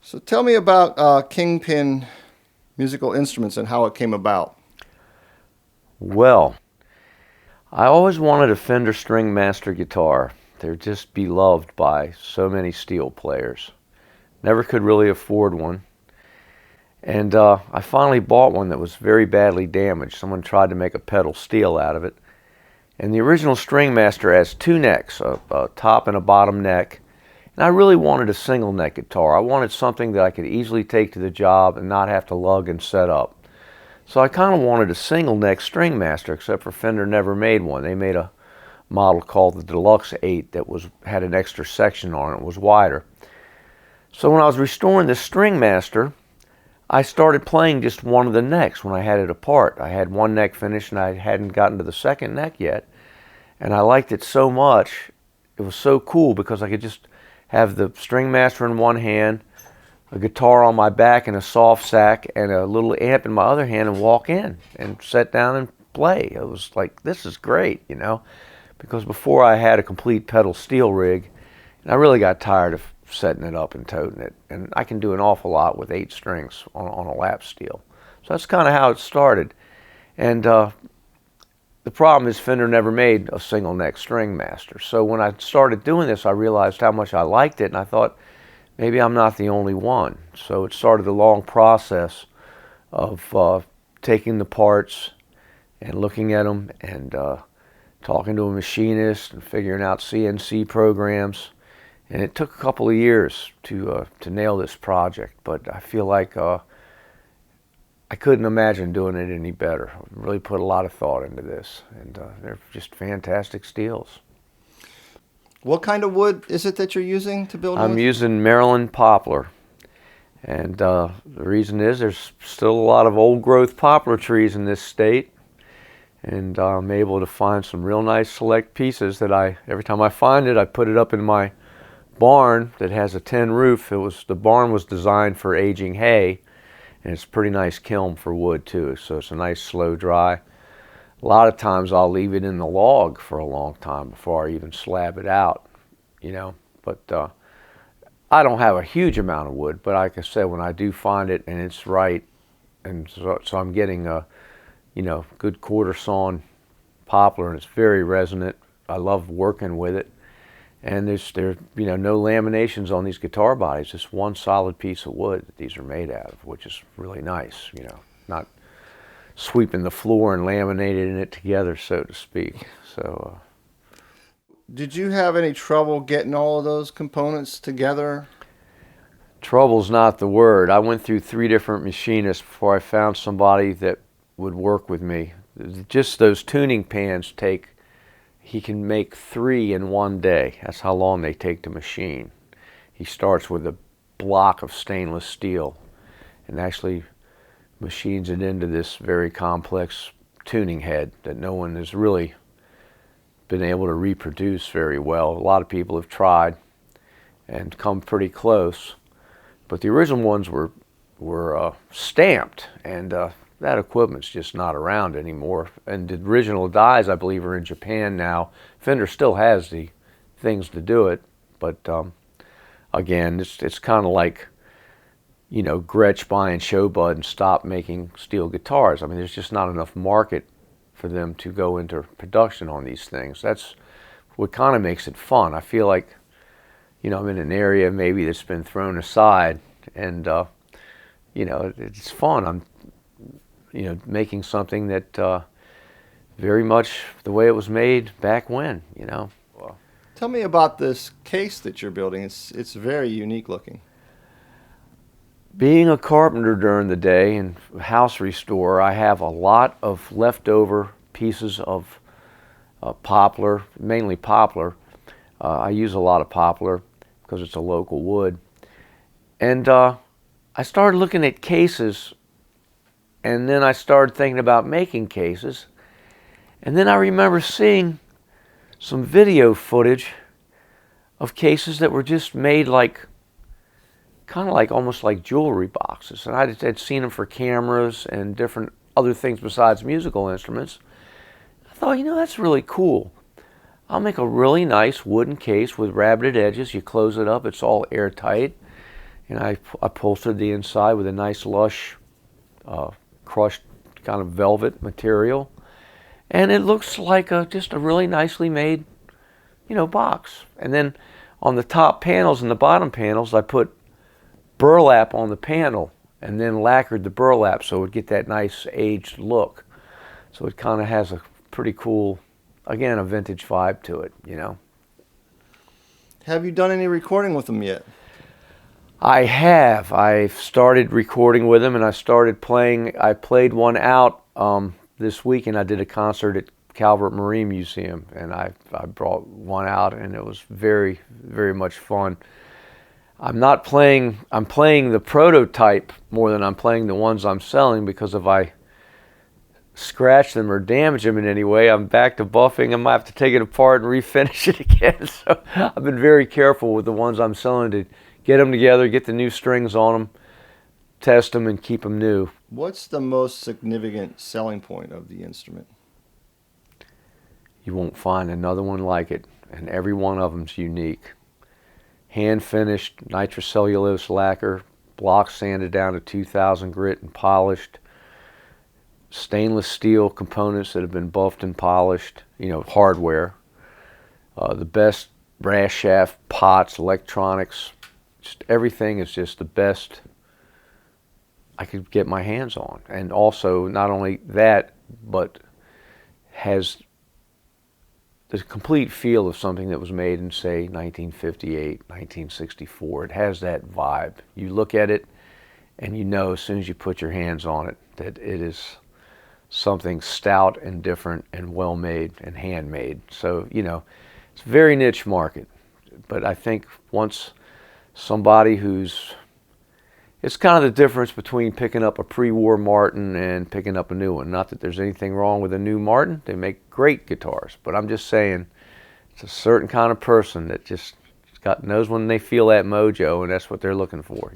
So tell me about Kingpin Musical Instruments and how it came about. Well, I always wanted a Fender String Master guitar. They're just beloved by so many steel players. Never could really afford one. And I finally bought one that was very badly damaged. Someone tried to make a pedal steel out of it. And the original String Master has two necks, a top and a bottom neck. And I really wanted a single neck guitar. I wanted something that I could easily take to the job and not have to lug and set up. So I kind of wanted a single neck String Master, except for Fender never made one. They made a model called the Deluxe 8 that had an extra section on it, was wider. So when I was restoring the String Master, I started playing just one of the necks when I had it apart. I had one neck finished and I hadn't gotten to the second neck yet. And I liked it so much. It was so cool because I could just have the String Master in one hand, a guitar on my back and a soft sack and a little amp in my other hand and walk in and sit down and play. It was like, this is great, because before I had a complete pedal steel rig and I really got tired of setting it up and toting it. And I can do an awful lot with 8 strings on a lap steel. So that's kind of how it started. And the problem is Fender never made a single neck String Master. So when I started doing this, I realized how much I liked it, and I thought, maybe I'm not the only one. So it started a long process of taking the parts and looking at them and talking to a machinist and figuring out CNC programs. And it took a couple of years to nail this project, but I feel like I couldn't imagine doing it any better. I really put a lot of thought into this, and they're just fantastic steels. What kind of wood is it that you're using to build them I'm with? using Maryland poplar, and the reason is there's still a lot of old growth poplar trees in this state, and I'm able to find some real nice select pieces that every time I find it, I put it up in my barn that has a tin roof. The barn was designed for aging hay, and it's a pretty nice kiln for wood too, so it's a nice slow dry. A lot of times I'll leave it in the log for a long time before I even slab it out, but I don't have a huge amount of wood, but like I said, when I do find it and it's right, and so I'm getting a good quarter sawn poplar, and it's very resonant. I love working with it. And there's no laminations on these guitar bodies, just one solid piece of wood that these are made out of, which is really nice, not sweeping the floor and laminating it together, so to speak. So Did you have any trouble getting all of those components together? trouble's not the word. I went through 3 different machinists before I found somebody that would work with me. Just those tuning pans he can make 3 in one day. That's how long they take to machine. He starts with a block of stainless steel and actually machines it into this very complex tuning head that no one has really been able to reproduce very well. A lot of people have tried and come pretty close, but the original ones were stamped, and that equipment's just not around anymore. And the original dies, I believe, are in Japan now. Fender still has the things to do it, but again, it's kind of like, Gretsch buying Showbud and stop making steel guitars. I mean, there's just not enough market for them to go into production on these things. That's what kind of makes it fun. I feel like, I'm in an area maybe that's been thrown aside, and it's fun. I'm making something that very much the way it was made back when. Well, tell me about this case that you're building. It's very unique looking. Being a carpenter during the day and house restorer, I have a lot of leftover pieces of poplar, mainly poplar. I use a lot of poplar because it's a local wood. And I started looking at cases, and then I started thinking about making cases. And then I remember seeing some video footage of cases that were just made kind of like almost like jewelry boxes. And I had seen them for cameras and different other things besides musical instruments. I thought, that's really cool. I'll make a really nice wooden case with rabbited edges. You close it up, it's all airtight. and I upholstered the inside with a nice lush crushed kind of velvet material, and it looks like just a really nicely made, box. And then on the top panels and the bottom panels, I put burlap on the panel and then lacquered the burlap so it would get that nice aged look. So it kind of has a pretty cool, again, a vintage vibe to it. Have you done any recording with them yet? I have. I've started recording with them, and I started playing. I played one out this week, and I did a concert at Calvert Marine Museum, and I brought one out, and it was very, very much fun. I'm playing the prototype more than I'm playing the ones I'm selling, because if I scratch them or damage them in any way, I'm back to buffing. I might have to take it apart and refinish it again. So I've been very careful with the ones I'm selling to get them together, get the new strings on them, test them, and keep them new. What's the most significant selling point of the instrument? You won't find another one like it, and every one of them's unique. Hand finished nitrocellulose lacquer, block sanded down to 2000 grit and polished, stainless steel components that have been buffed and polished, hardware. The best brass shaft, pots, electronics, just everything is just the best I could get my hands on. And also, not only that, but has the complete feel of something that was made in, say, 1958, 1964. It has that vibe. You look at it, and you know as soon as you put your hands on it that it is something stout and different and well made and handmade. So, it's a very niche market. But I think once somebody it's kind of the difference between picking up a pre-war Martin and picking up a new one. Not that there's anything wrong with a new Martin. They make great guitars. But I'm just saying it's a certain kind of person that just knows when they feel that mojo, and that's what they're looking for.